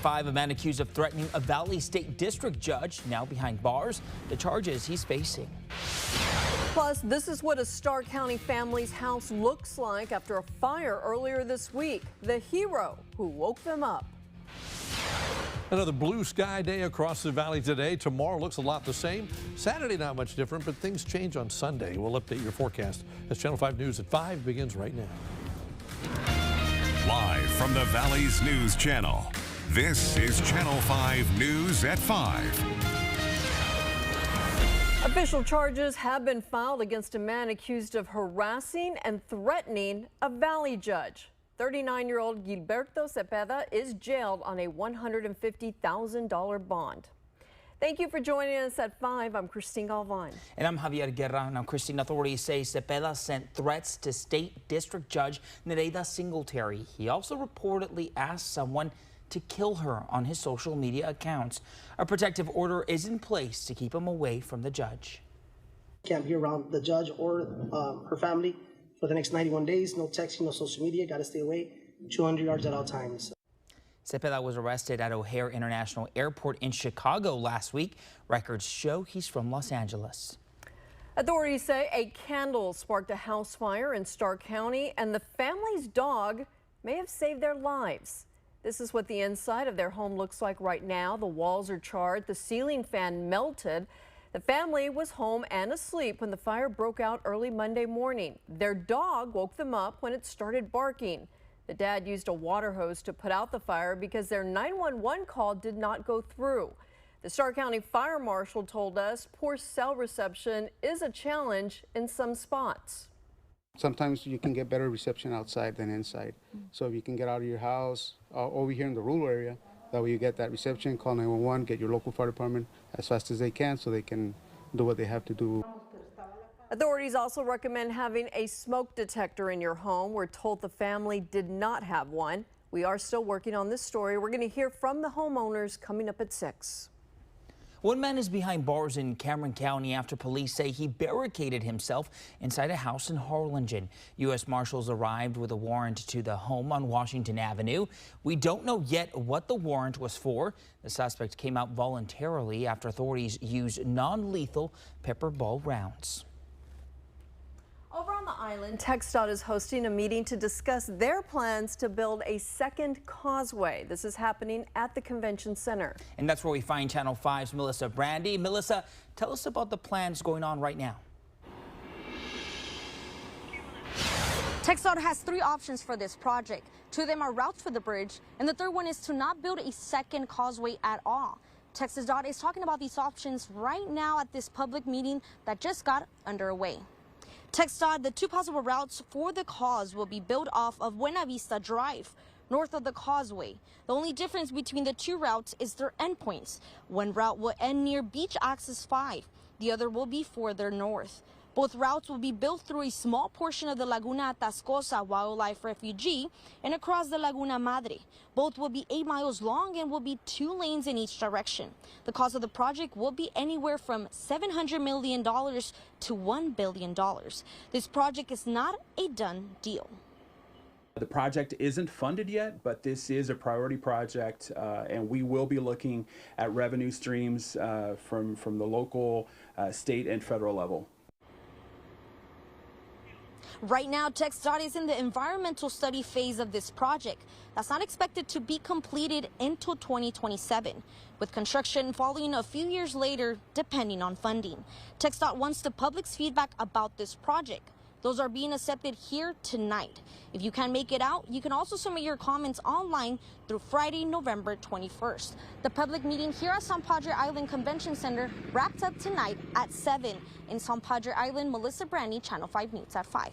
5, a man accused of threatening a Valley State District judge, now behind bars. The charges he's facing. Plus, this is what a Starr County family's house looks like after a fire earlier this week. The hero who woke them up. Another blue sky day across the valley today. Tomorrow looks a lot the same. Saturday not much different, but things change on Sunday. We'll update your forecast as Channel 5 News at 5 begins right now. Live from the Valley's News Channel, this is Channel 5 News at 5. Official charges have been filed against a man accused of harassing and threatening a Valley judge. 39-year-old Gilberto Cepeda is jailed on a $150,000 bond. Thank you for joining us at 5. I'm Christine Galvan. And I'm Javier Guerra. Now, Christine, authorities say Cepeda sent threats to State District Judge Nereida Singletary. He also reportedly asked someone to kill her on his social media accounts. A protective order is in place to keep him away from the judge. Can't be around the judge or her family for the next 91 days. No texting, no social media. Got to stay away 200 yards at all times. Cepeda was arrested at O'Hare International Airport in Chicago last week. Records show he's from Los Angeles. Authorities say a candle sparked a house fire in Starr County, and the family's dog may have saved their lives. This is what the inside of their home looks like right now. The walls are charred, the ceiling fan melted. The family was home and asleep when the fire broke out early Monday morning. Their dog woke them up when it started barking. The dad used a water hose to put out the fire because their 911 call did not go through. The Starr County Fire Marshal told us poor cell reception is a challenge in some spots. Sometimes you can get better reception outside than inside. So if you can get out of your house over here in the rural area, that way you get that reception, call 911, get your local fire department as fast as they can so they can do what they have to do. Authorities also recommend having a smoke detector in your home. We're told the family did not have one. We are still working on this story. We're going to hear from the homeowners coming up at 6. One man is behind bars in Cameron County after police say he barricaded himself inside a house in Harlingen. U.S. Marshals arrived with a warrant to the home on Washington Avenue. We don't know yet what the warrant was for. The suspect came out voluntarily after authorities used non-lethal pepper ball rounds. Over on the island, TxDOT is hosting a meeting to discuss their plans to build a second causeway. This is happening at the convention center. And that's where we find Channel 5's Melissa Brandy. Melissa, tell us about the plans going on right now. TxDOT has 3 options for this project. 2 of them are routes for the bridge, and the third one is to not build a second causeway at all. TxDOT is talking about these options right now at this public meeting that just got underway. TxDOT, the 2 possible routes for the cause will be built off of Buena Vista Drive, north of the causeway. The only difference between the 2 routes is their endpoints. One route will end near Beach Access 5. The other will be further north. Both routes will be built through a small portion of the Laguna Atascosa Wildlife Refuge and across the Laguna Madre. Both will be 8 miles long and will be 2 lanes in each direction. The cost of the project will be anywhere from $700 million to $1 billion. This project is not a done deal. The project isn't funded yet, but this is a priority project, and we will be looking at revenue streams from the local, state, and federal level. Right now, TxDOT is in the environmental study phase of this project. That's not expected to be completed until 2027, with construction following a few years later, depending on funding. TxDOT wants the public's feedback about this project. Those are being accepted here tonight. If you can't make it out, you can also submit your comments online through Friday, November 21st. The public meeting here at South Padre Island Convention Center wrapped up tonight at 7. In South Padre Island, Melissa Brandy, Channel 5 News at 5.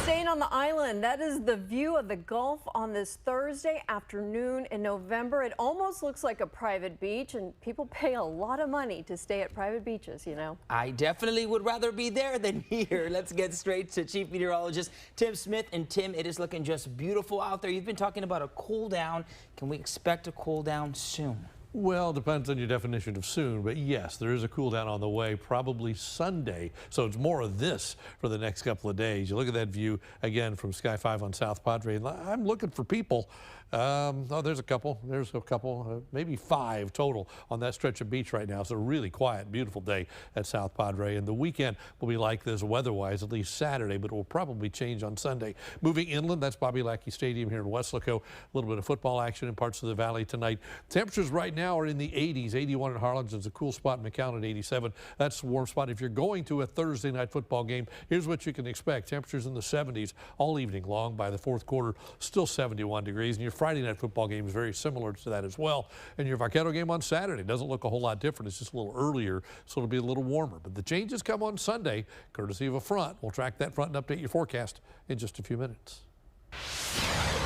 Staying on the island, that is the view of the Gulf on this Thursday afternoon in November. It almost looks like a private beach, and people pay a lot of money to stay at private beaches, you know. I definitely would rather be there than here. Let's get straight to Chief Meteorologist Tim Smith. And Tim, it is looking just beautiful out there. You've been talking about a cool down. Can we expect a cool down soon? Well, depends on your definition of soon, but yes, there is a cool down on the way, probably Sunday. So it's more of this for the next couple of days. You look at that view again from Sky 5 on South Padre. I'm looking for people. Oh, there's a couple, maybe 5 total on that stretch of beach right now. It's a really quiet, beautiful day at South Padre. And the weekend will be like this weather-wise, at least Saturday, but it will probably change on Sunday. Moving inland, that's Bobby Lackey Stadium here in Weslaco. A little bit of football action in parts of the valley tonight. Temperatures right now are in the 80s. 81 in Harlingen is a cool spot. McAllen at 87. That's the warm spot. If you're going to a Thursday night football game, here's what you can expect. Temperatures in the 70s all evening long. By the fourth quarter, still 71 degrees. And your Friday night football game is very similar to that as well. And your Vaquero game on Saturday doesn't look a whole lot different. It's just a little earlier, so it'll be a little warmer. But the changes come on Sunday, courtesy of a front. We'll track that front and update your forecast in just a few minutes.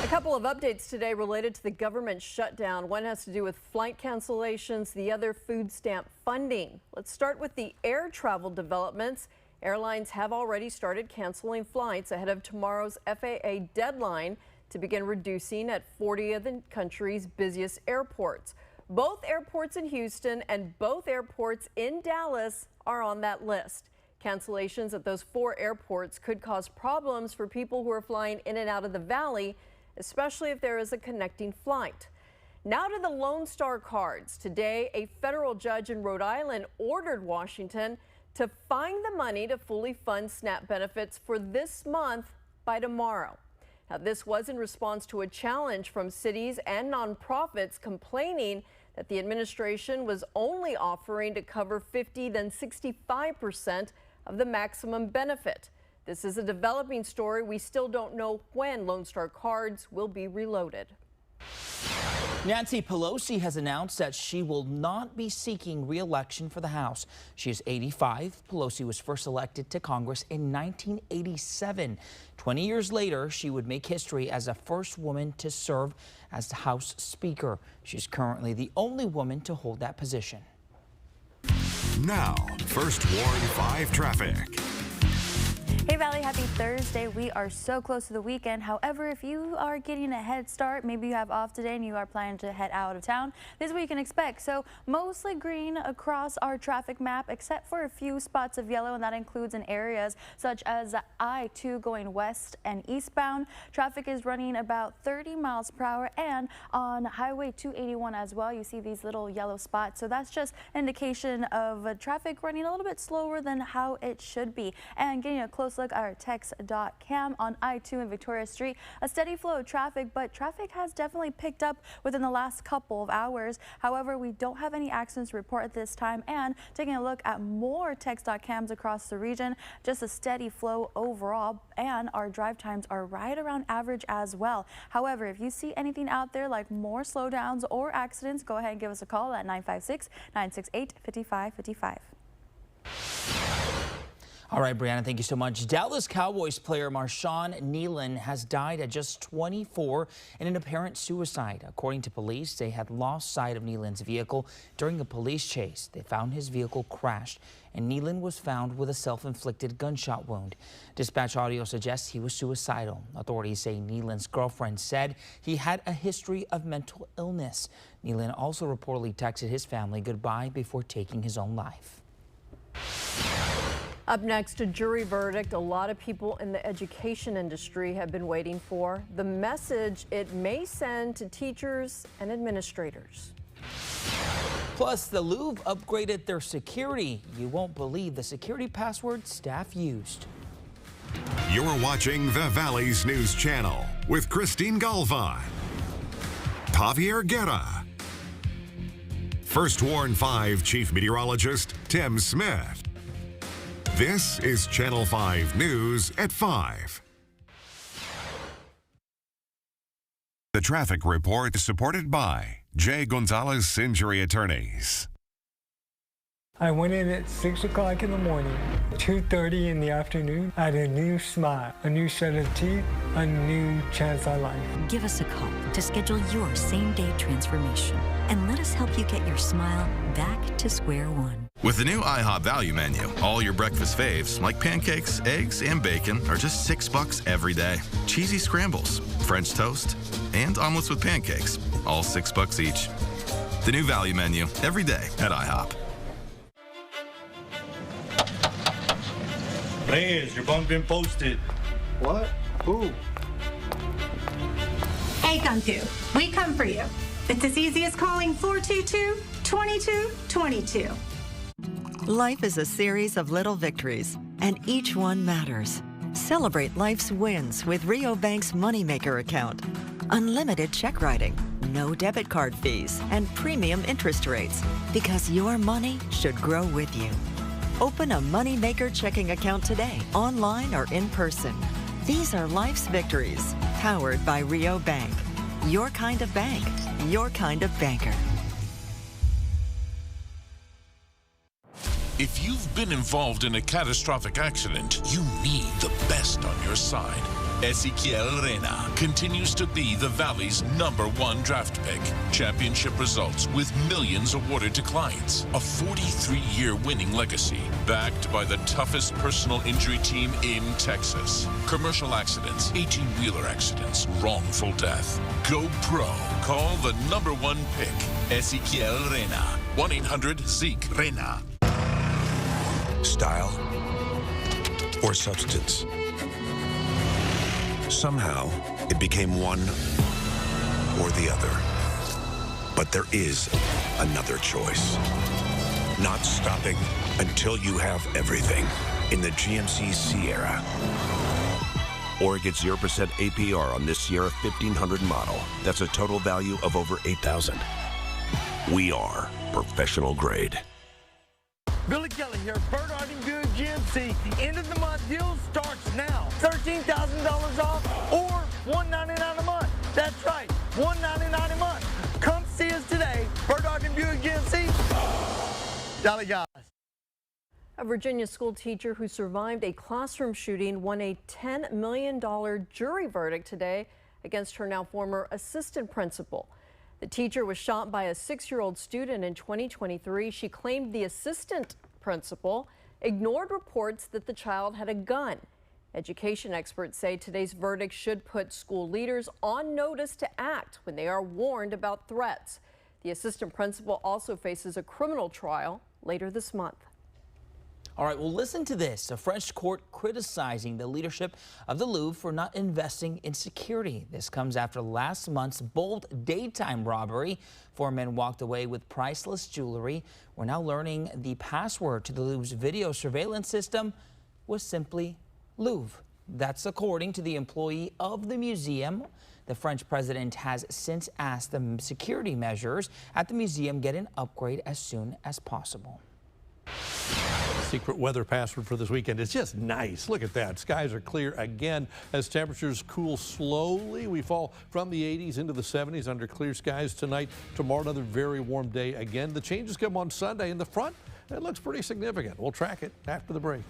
A couple of updates today related to the government shutdown. One has to do with flight cancellations, the other food stamp funding. Let's start with the air travel developments. Airlines have already started canceling flights ahead of tomorrow's FAA deadline to begin reducing at 40 of the country's busiest airports. Both airports in Houston and both airports in Dallas are on that list. Cancellations at those 4 airports could cause problems for people who are flying in and out of the valley, especially if there is a connecting flight. Now to the Lone Star cards. Today, a federal judge in Rhode Island ordered Washington to find the money to fully fund SNAP benefits for this month by tomorrow. Now, this was in response to a challenge from cities and nonprofits complaining that the administration was only offering to cover 50, then 65% of the maximum benefit. This is a developing story. We still don't know when Lone Star cards will be reloaded. Nancy Pelosi has announced that she will not be seeking re-election for the House. She is 85. Pelosi was first elected to Congress in 1987. 20 years later, she would make history as the first woman to serve as the House Speaker. She's currently the only woman to hold that position. Now, First Warn 5 traffic. Hey Valley, happy Thursday. We are so close to the weekend. However, if you are getting a head start, maybe you have off today and you are planning to head out of town, this is what you can expect. So mostly green across our traffic map, except for a few spots of yellow, and that includes in areas such as I-2 going west and eastbound. Traffic is running about 30 miles per hour, and on Highway 281 as well, you see these little yellow spots. So that's just an indication of traffic running a little bit slower than how it should be. And getting a close look at our text.cam on I-2 and Victoria Street. A steady flow of traffic, but traffic has definitely picked up within the last couple of hours. However, we don't have any accidents to report at this time. And taking a look at more text.cams across the region, just a steady flow overall, and our drive times are right around average as well. However, if you see anything out there like more slowdowns or accidents, go ahead and give us a call at 956-968-5555. All right, Brianna, thank you so much. Dallas Cowboys player Marshawn Nealon has died at just 24 in an apparent suicide. According to police, they had lost sight of Nealon's vehicle during a police chase. They found his vehicle crashed, and Nealon was found with a self-inflicted gunshot wound. Dispatch audio suggests he was suicidal. Authorities say Nealon's girlfriend said he had a history of mental illness. Nealon also reportedly texted his family goodbye before taking his own life. Up next, a jury verdict a lot of people in the education industry have been waiting for. The message it may send to teachers and administrators. Plus, the Louvre upgraded their security. You won't believe the security password staff used. You're watching the Valley's News Channel with Christine Galvan, Javier Guerra, First Warn 5 Chief Meteorologist Tim Smith. This is Channel 5 News at 5. The traffic report is supported by Jay Gonzalez Injury Attorneys. I went in at 6 o'clock in the morning, 2:30 in the afternoon. I had a new smile, a new set of teeth, a new chance at life. Give us a call to schedule your same-day transformation and let us help you get your smile back to square one. With the new IHOP value menu, all your breakfast faves like pancakes, eggs, and bacon are just $6 every day. Cheesy scrambles, French toast, and omelets with pancakes, all $6 each. The new value menu, every day at IHOP. Liz, your bunk been posted. What? Who? Hey, Kung Fu, we come for you. It's as easy as calling 422-2222. Life is a series of little victories, and each one matters. Celebrate life's wins with Rio Bank's Moneymaker account. Unlimited check writing, no debit card fees, and premium interest rates, because your money should grow with you. Open a Moneymaker checking account today, online or in person. These are life's victories, powered by Rio Bank. Your kind of bank, your kind of banker. If you've been involved in a catastrophic accident, you need the best on your side. Ezequiel Reyna continues to be the Valley's #1 draft pick. Championship results with millions awarded to clients. A 43-year winning legacy, backed by the toughest personal injury team in Texas. Commercial accidents, 18-wheeler accidents, wrongful death. Go pro. Call the #1 pick, Ezequiel Reyna. 1-800-ZEKE-REYNA. Style or substance. Somehow, it became one or the other. But there is another choice. Not stopping until you have everything in the GMC Sierra. Or get 0% APR on this Sierra 1500 model. That's a total value of over $8,000. We are professional grade. Billy Kelly here, Bird Arding Buick GMC. End of the month deal starts now. $13,000 off or $199 a month. That's right, $199 a month. Come see us today, Bird Arding Buick GMC. Dolly guys. A Virginia school teacher who survived a classroom shooting won a $10 million jury verdict today against her now former assistant principal. The teacher was shot by a 6-year-old student in 2023. She claimed the assistant principal ignored reports that the child had a gun. Education experts say today's verdict should put school leaders on notice to act when they are warned about threats. The assistant principal also faces a criminal trial later this month. All right, well, listen to this. A French court criticizing the leadership of the Louvre for not investing in security. This comes after last month's bold daytime robbery. 4 men walked away with priceless jewelry. We're now learning the password to the Louvre's video surveillance system was simply Louvre. That's according to the employee of the museum. The French president has since asked the security measures at the museum get an upgrade as soon as possible. Secret weather password for this weekend. It's just nice. Look at that. Skies are clear again as temperatures cool slowly. We fall from the 80s into the 70s under clear skies tonight. Tomorrow, another very warm day again. The changes come on Sunday in the front. It looks pretty significant. We'll track it after the break.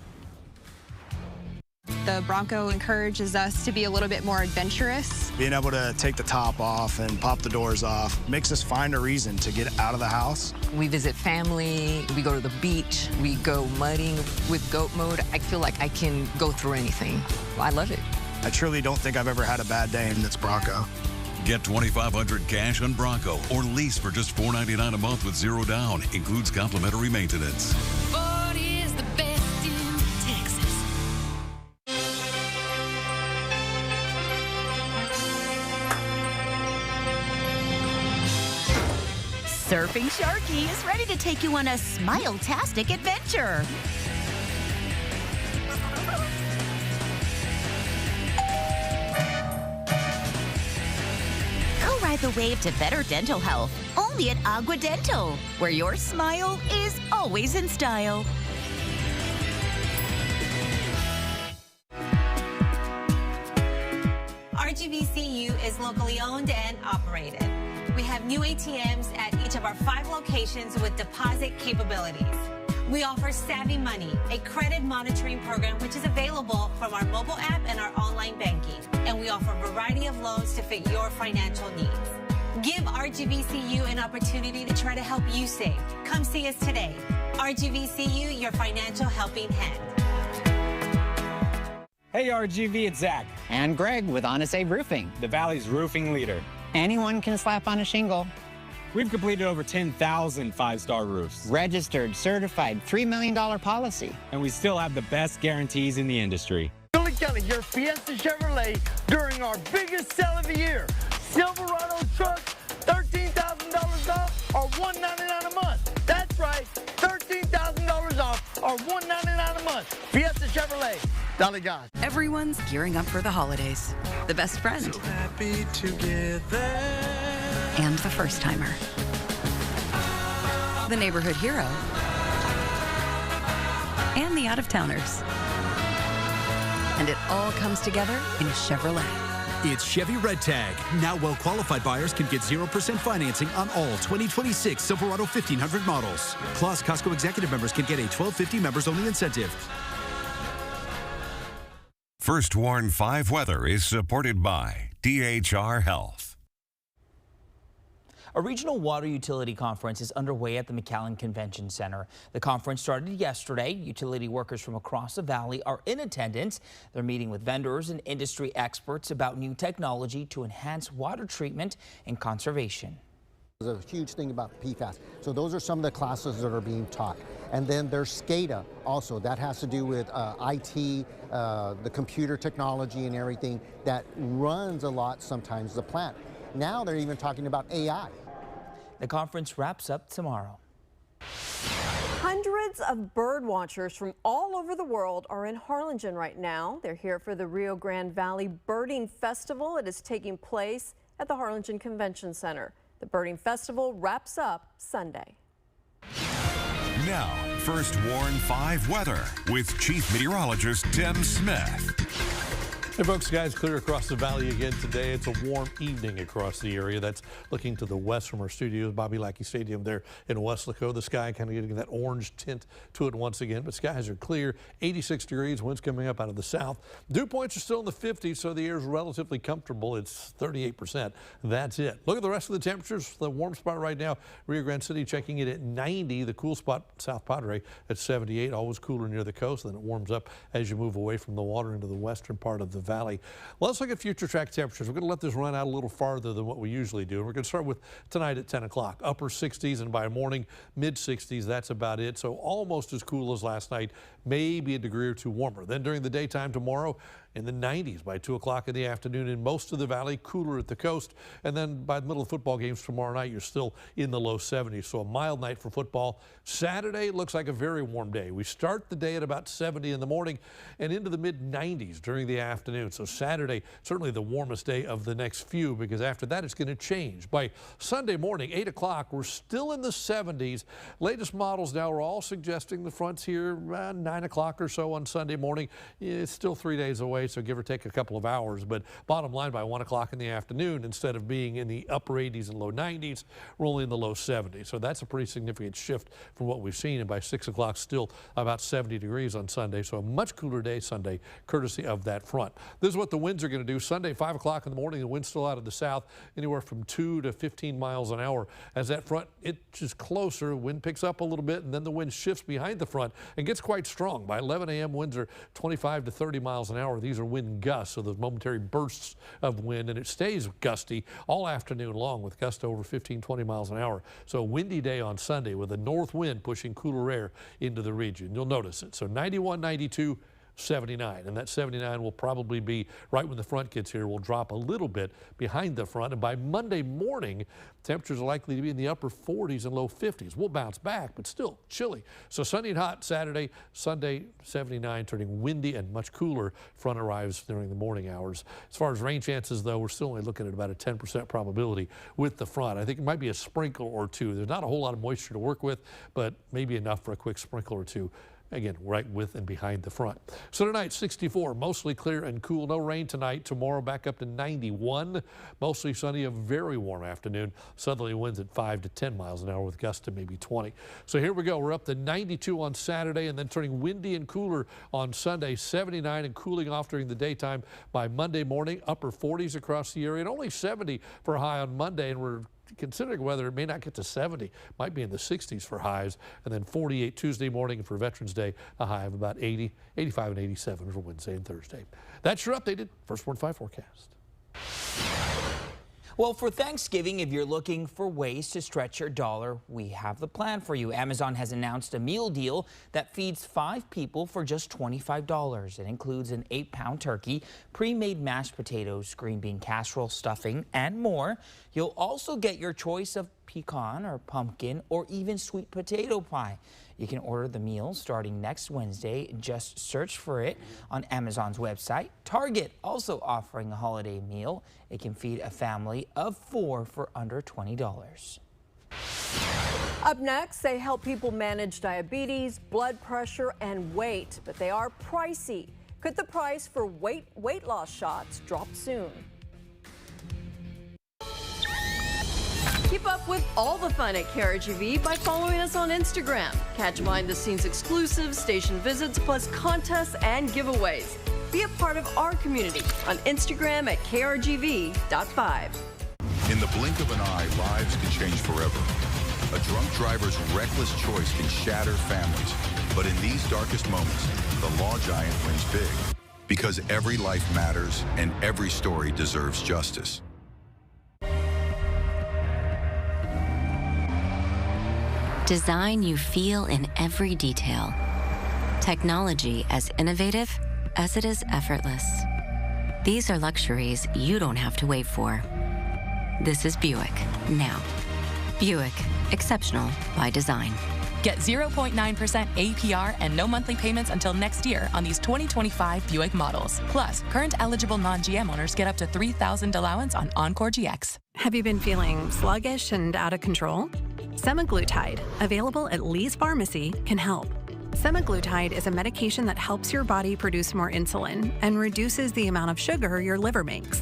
The Bronco encourages us to be a little bit more adventurous. Being able to take the top off and pop the doors off makes us find a reason to get out of the house. We visit family, we go to the beach, we go mudding with goat mode. I feel like I can go through anything. I love it. I truly don't think I've ever had a bad day in this Bronco. Get $2,500 cash on Bronco or lease for just $499 a month with 0 down. Includes complimentary maintenance. Ford is the best in Texas. Surfing Sharky is ready to take you on a smile-tastic adventure. Go ride the wave to better dental health, only at Agua Dental, where your smile is always in style. RGVCU is locally owned and operated. We have new ATMs at each of our 5 locations with deposit capabilities. We offer Savvy Money, a credit monitoring program which is available from our mobile app and our online banking. And we offer a variety of loans to fit your financial needs. Give RGVCU an opportunity to try to help you save. Come see us today. RGVCU, your financial helping hand. Hey RGV, it's Zach. And Greg with Honest Abe Roofing, the Valley's roofing leader. Anyone can slap on a shingle. We've completed over 10,000 five-star roofs. Registered, certified, $3 million policy. And we still have the best guarantees in the industry. Billy Kelly, your Fiesta Chevrolet during our biggest sale of the year. Silverado truck, $13,000 off or $199 a month. That's right, $13,000 off or $199 a month. Fiesta Chevrolet. Dolly Goss. Everyone's gearing up for the holidays. The best friend. So happy together. And the first timer. The neighborhood hero. And the out-of-towners. And it all comes together in a Chevrolet. It's Chevy Red Tag. Now well-qualified buyers can get 0% financing on all 2026 Silverado 1500 models. Plus, Costco Executive members can get a $12.50 members-only incentive. First Warn 5 weather is supported by DHR Health. A regional water utility conference is underway at the McAllen Convention Center. The conference started yesterday. Utility workers from across the valley are in attendance. They're meeting with vendors and industry experts about new technology to enhance water treatment and conservation. There's a huge thing about PFAS. So those are some of the classes that are being taught. And then there's SCADA also. That has to do with IT, the computer technology and everything that runs a lot sometimes the plant. Now they're even talking about AI. The conference wraps up tomorrow. Hundreds of bird watchers from all over the world are in Harlingen right now. They're here for the Rio Grande Valley Birding Festival. It is taking place at the Harlingen Convention Center. The Birding Festival wraps up Sunday. Now, First Warn 5 weather with Chief Meteorologist Tim Smith. Hey folks, skies clear across the valley again today. It's a warm evening across the area. That's looking to the west from our studios, Bobby Lackey Stadium there in Weslaco. The sky kind of getting that orange tint to it once again, but skies are clear. 86 degrees, winds coming up out of the south. Dew points are still in the 50s, so the air is relatively comfortable. It's 38%. That's it. Look at the rest of the temperatures. The warm spot right now, Rio Grande City checking it at 90. The cool spot, South Padre at 78. Always cooler near the coast. Then it warms up as you move away from the water into the western part of the valley. Well, let's look at future track temperatures. We're going to let this run out a little farther than what we usually do. And we're going to start with tonight at 10 o'clock. Upper 60s and by morning, mid 60s. That's about it. So almost as cool as last night, maybe a degree or two warmer. Then during the daytime tomorrow, in the 90s by 2 o'clock in the afternoon in most of the valley, cooler at the coast. And then by the middle of football games tomorrow night, you're still in the low 70s. So a mild night for football. Saturday looks like a very warm day. We start the day at about 70 in the morning and into the mid 90s during the afternoon. So Saturday, certainly the warmest day of the next few, because after that it's going to change. By Sunday morning, 8 o'clock, we're still in the 70s. Latest models now are all suggesting the fronts here around 9 o'clock or so on Sunday morning. It's still 3 days away, so give or take a couple of hours. But bottom line, by 1 o'clock in the afternoon, instead of being in the upper 80s and low 90s, we're only in the low 70s. So that's a pretty significant shift from what we've seen. And by 6 o'clock, still about 70 degrees on Sunday. So a much cooler day Sunday, courtesy of that front. This is what the winds are going to do. Sunday, 5 o'clock in the morning, the wind's still out of the south, anywhere from 2 to 15 miles an hour. As that front inches closer, wind picks up a little bit, and then the wind shifts behind the front and gets quite strong. By 11 a.m., winds are 25 to 30 miles an hour. These are wind gusts, so those momentary bursts of wind, and it stays gusty all afternoon long with gusts over 15, 20 miles an hour. So a windy day on Sunday with a north wind pushing cooler air into the region. You'll notice it. So 91, 92, 79, and that 79 will probably be right when the front gets here. Will drop a little bit behind the front, and by Monday morning, temperatures are likely to be in the upper 40s and low 50s. We'll bounce back, but still chilly. So sunny and hot Saturday, Sunday 79, turning windy and much cooler. Front arrives during the morning hours. As far as rain chances, though, we're still only looking at about a 10% probability with the front. I think it might be a sprinkle or two. There's not a whole lot of moisture to work with, but maybe enough for a quick sprinkle or two. Again, right with and behind the front. So tonight, 64, mostly clear and cool. No rain tonight. Tomorrow, back up to 91. Mostly sunny, a very warm afternoon. Southerly winds at 5 to 10 miles an hour with gusts to maybe 20. So here we go. We're up to 92 on Saturday and then turning windy and cooler on Sunday. 79 and cooling off during the daytime by Monday morning. Upper 40s across the area and only 70 for a high on Monday. And we're considering weather, it may not get to 70, might be in the 60s for highs, and then 48 Tuesday morning, and for Veterans Day, a high of about 80, 85 and 87 for Wednesday and Thursday. That's your updated First Warn 5 forecast. Well, for Thanksgiving, if you're looking for ways to stretch your dollar, we have the plan for you. Amazon has announced a meal deal that feeds 5 people for just $25. It includes an 8-pound turkey, pre-made mashed potatoes, green bean casserole, stuffing, and more. You'll also get your choice of pecan or pumpkin or even sweet potato pie. You can order the meal starting next Wednesday. Just search for it on Amazon's website. Target also offering a holiday meal. It can feed a family of 4 for under $20. Up next, they help people manage diabetes, blood pressure, and weight, but they are pricey. Could the price for weight loss shots drop soon? Keep up with all the fun at KRGV by following us on Instagram. Catch behind-the-scenes exclusives, station visits, plus contests and giveaways. Be a part of our community on Instagram at KRGV.5. In the blink of an eye, lives can change forever. A drunk driver's reckless choice can shatter families. But in these darkest moments, the law giant wins big. Because every life matters and every story deserves justice. Design you feel in every detail. Technology as innovative as it is effortless. These are luxuries you don't have to wait for. This is Buick now. Buick, exceptional by design. Get 0.9% APR and no monthly payments until next year on these 2025 Buick models. Plus, current eligible non-GM owners get up to $3,000 allowance on Encore GX. Have you been feeling sluggish and out of control? Semaglutide, available at Lee's Pharmacy, can help. Semaglutide is a medication that helps your body produce more insulin and reduces the amount of sugar your liver makes.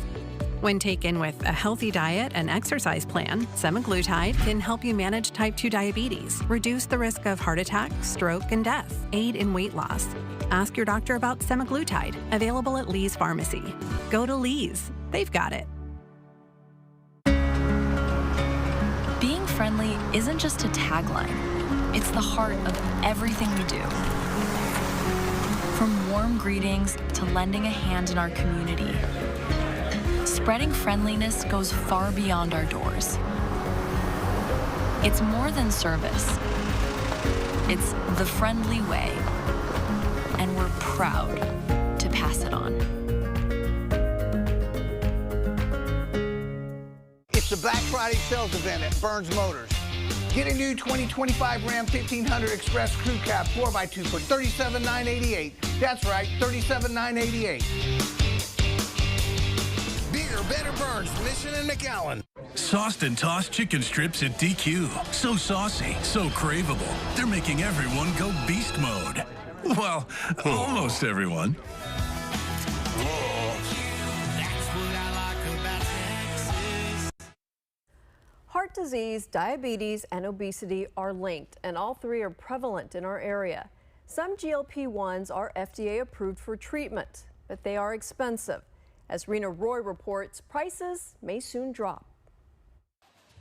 When taken with a healthy diet and exercise plan, semaglutide can help you manage type 2 diabetes, reduce the risk of heart attack, stroke, and death, aid in weight loss. Ask your doctor about semaglutide, available at Lee's Pharmacy. Go to Lee's. They've got it. Being friendly isn't just a tagline. It's the heart of everything we do. From warm greetings to lending a hand in our community, spreading friendliness goes far beyond our doors. It's more than service. It's the friendly way, and we're proud to pass it on. It's the Black Friday sales event at Burns Motors. Get a new 2025 Ram 1500 Express Crew Cab 4x2 for $37,988. That's right, $37,988. Bigger, better Burns, Mission and McAllen. Sauced and tossed chicken strips at DQ. So saucy, so craveable. They're making everyone go beast mode. Well, almost everyone. Heart disease, diabetes, and obesity are linked, and all three are prevalent in our area. Some GLP-1s are FDA approved for treatment, but they are expensive. As Rena Roy reports, prices may soon drop.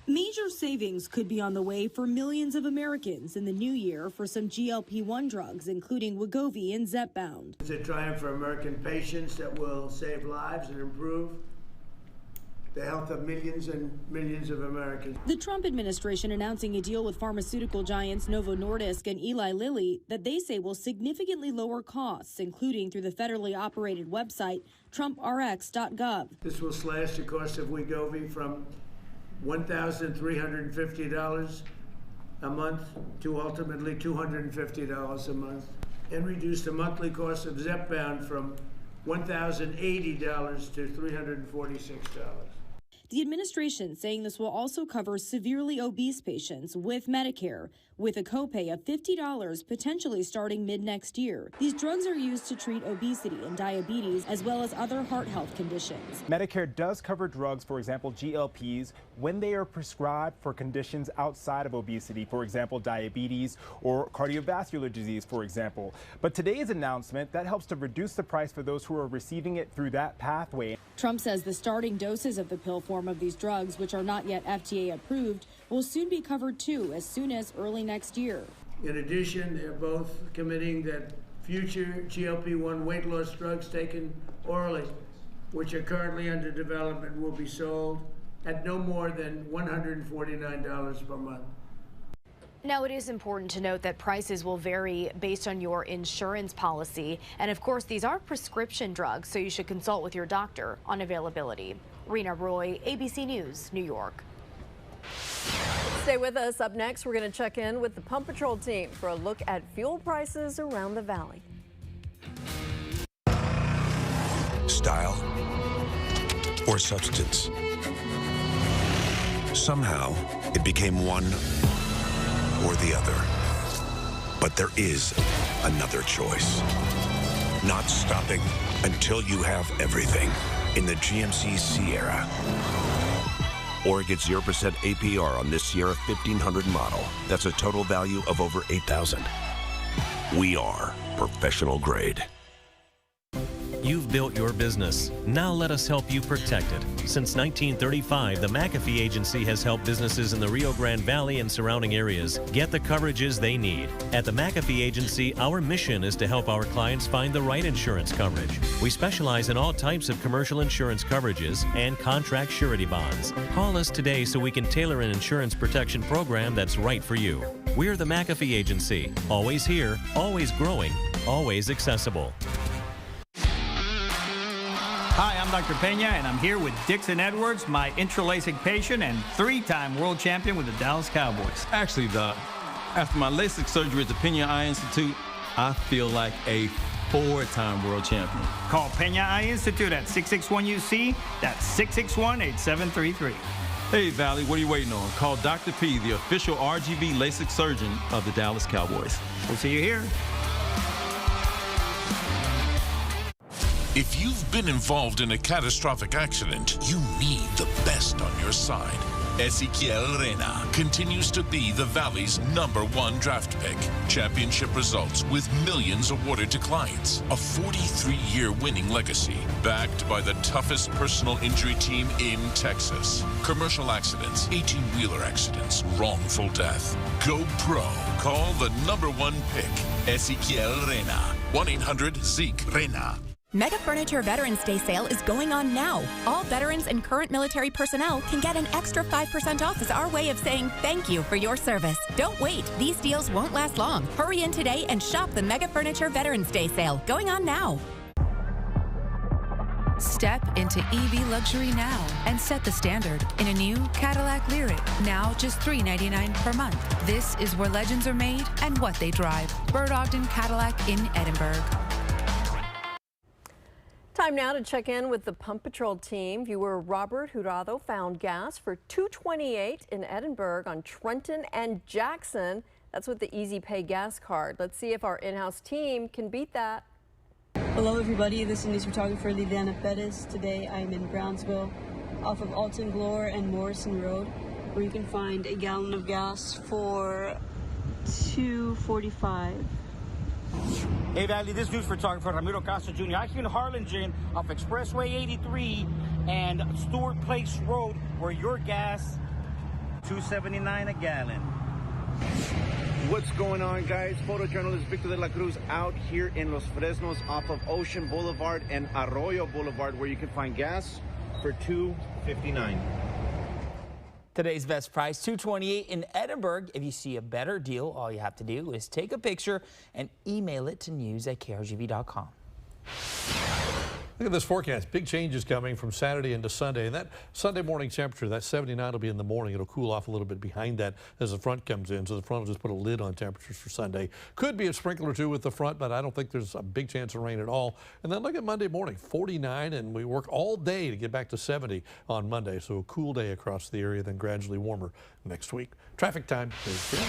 Major savings could be on the way for millions of Americans in the new year for some GLP-1 drugs, including Wegovy and Zepbound. It's a triumph for American patients that will save lives and improve the health of millions and millions of Americans. The Trump administration announcing a deal with pharmaceutical giants Novo Nordisk and Eli Lilly that they say will significantly lower costs, including through the federally operated website TrumpRx.gov. This will slash the cost of Wegovy from $1,350 a month to ultimately $250 a month, and reduce the monthly cost of Zepbound from $1,080 to $346. The administration saying this will also cover severely obese patients with Medicare, with a copay of $50 potentially starting mid-next year. These drugs are used to treat obesity and diabetes, as well as other heart health conditions. Medicare does cover drugs, for example, GLPs, when they are prescribed for conditions outside of obesity, for example, diabetes or cardiovascular disease, for example. But today's announcement, that helps to reduce the price for those who are receiving it through that pathway. Trump says the starting doses of the pill form of these drugs, which are not yet FDA approved, will soon be covered too, as soon as early next year. In addition, they're both committing that future GLP-1 weight loss drugs taken orally, which are currently under development, will be sold at no more than $149 per month. Now, it is important to note that prices will vary based on your insurance policy. And of course, these are prescription drugs, so you should consult with your doctor on availability. Rena Roy, ABC News, New York. Stay with us. Up next, we're going to check in with the Pump Patrol team for a look at fuel prices around the valley. Style or substance. Somehow, it became one or the other. But there is another choice. Not stopping until you have everything in the GMC Sierra. Or get 0% APR on this Sierra 1500 model. That's a total value of over $8,000. We are professional grade. You've built your business. Now let us help you protect it. Since 1935, the McAfee Agency has helped businesses in the Rio Grande Valley and surrounding areas get the coverages they need. At the McAfee Agency, our mission is to help our clients find the right insurance coverage. We specialize in all types of commercial insurance coverages and contract surety bonds. Call us today so we can tailor an insurance protection program that's right for you. We're the McAfee Agency. Always here, always growing, always accessible. Hi, I'm Dr. Pena, and I'm here with Dixon Edwards, my intralasic patient and 3-time world champion with the Dallas Cowboys. Actually, Doc, after my LASIK surgery at the Pena Eye Institute, I feel like a 4-time world champion. Call Pena Eye Institute at 661-UC. That's 661-8733. Hey, Valley, what are you waiting on? Call Dr. P, the official RGB LASIK surgeon of the Dallas Cowboys. We'll see you here. If you've been involved in a catastrophic accident, you need the best on your side. Ezequiel Reyna continues to be the Valley's #1 draft pick. Championship results with millions awarded to clients. A 43-year winning legacy, backed by the toughest personal injury team in Texas. Commercial accidents, 18-wheeler accidents, wrongful death. Go pro. Call the #1 pick, Ezequiel Reyna. 1-800-ZEKE-RENA. Mega Furniture Veterans Day sale is going on now. All veterans and current military personnel can get an extra 5% off as our way of saying thank you for your service. Don't wait. These deals won't last long. Hurry in today and shop the Mega Furniture Veterans Day sale going on now. Step into EV luxury now and set the standard in a new Cadillac Lyric, now just $399 per month. This is where legends are made and what they drive. Bird Ogden Cadillac in Edinburgh. Time now to check in with the Pump Patrol team. Viewer Robert Jurado found gas for $2.28 in Edinburgh on Trenton and Jackson. That's with the Easy Pay gas card. Let's see if our in-house team can beat that. Hello everybody, this is news photographer Liliana Perez. Today I'm in Brownsville off of Alton Glore and Morrison Road, where you can find a gallon of gas for $2.45. Hey Valley, this news photographer Ramiro Castro Jr. I'm here in Harlingen off Expressway 83 and Stewart Place Road, where your gas $2.79 a gallon. What's going on, guys? Photojournalist Victor de la Cruz out here in Los Fresnos off of Ocean Boulevard and Arroyo Boulevard, where you can find gas for $2.59. Today's best price, $2.28 in Edinburgh. If you see a better deal, all you have to do is take a picture and email it to news@krgv.com. Look at this forecast. Big changes coming from Saturday into Sunday. And that Sunday morning temperature, that 79 will be in the morning. It'll cool off a little bit behind that as the front comes in. So the front will just put a lid on temperatures for Sunday. Could be a sprinkle or two with the front, but I don't think there's a big chance of rain at all. And then look at Monday morning, 49, and we work all day to get back to 70 on Monday. So a cool day across the area, then gradually warmer next week. Traffic time is here.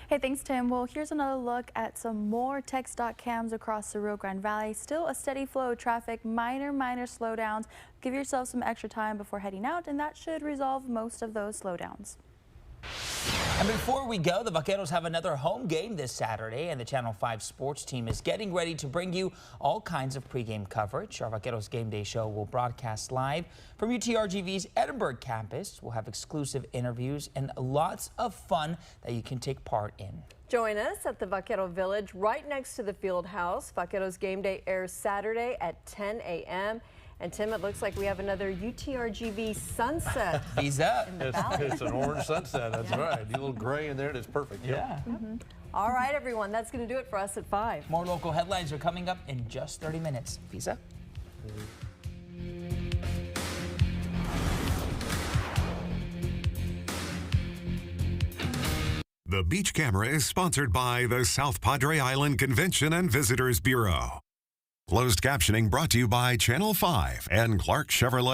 Hey, thanks, Tim. Well, here's another look at some more TxDOT cams across the Rio Grande Valley. Still a steady flow of traffic, minor slowdowns. Give yourself some extra time before heading out, and that should resolve most of those slowdowns. And before we go, the Vaqueros have another home game this Saturday, and the Channel 5 sports team is getting ready to bring you all kinds of pregame coverage. Our Vaqueros Game Day show will broadcast live from UTRGV's Edinburgh campus. We'll have exclusive interviews and lots of fun that you can take part in. Join us at the Vaquero Village right next to the field house. Vaqueros Game Day airs Saturday at 10 a.m. And Tim, it looks like we have another UTRGV sunset. Visa. in the valley. It's an orange sunset, that's right. A little gray in there, and it's perfect. Yeah. All right, everyone, that's going to do it for us at 5. More local headlines are coming up in just 30 minutes. Visa. The Beach Camera is sponsored by the South Padre Island Convention and Visitors Bureau. Closed captioning brought to you by Channel 5 and Clark Chevrolet.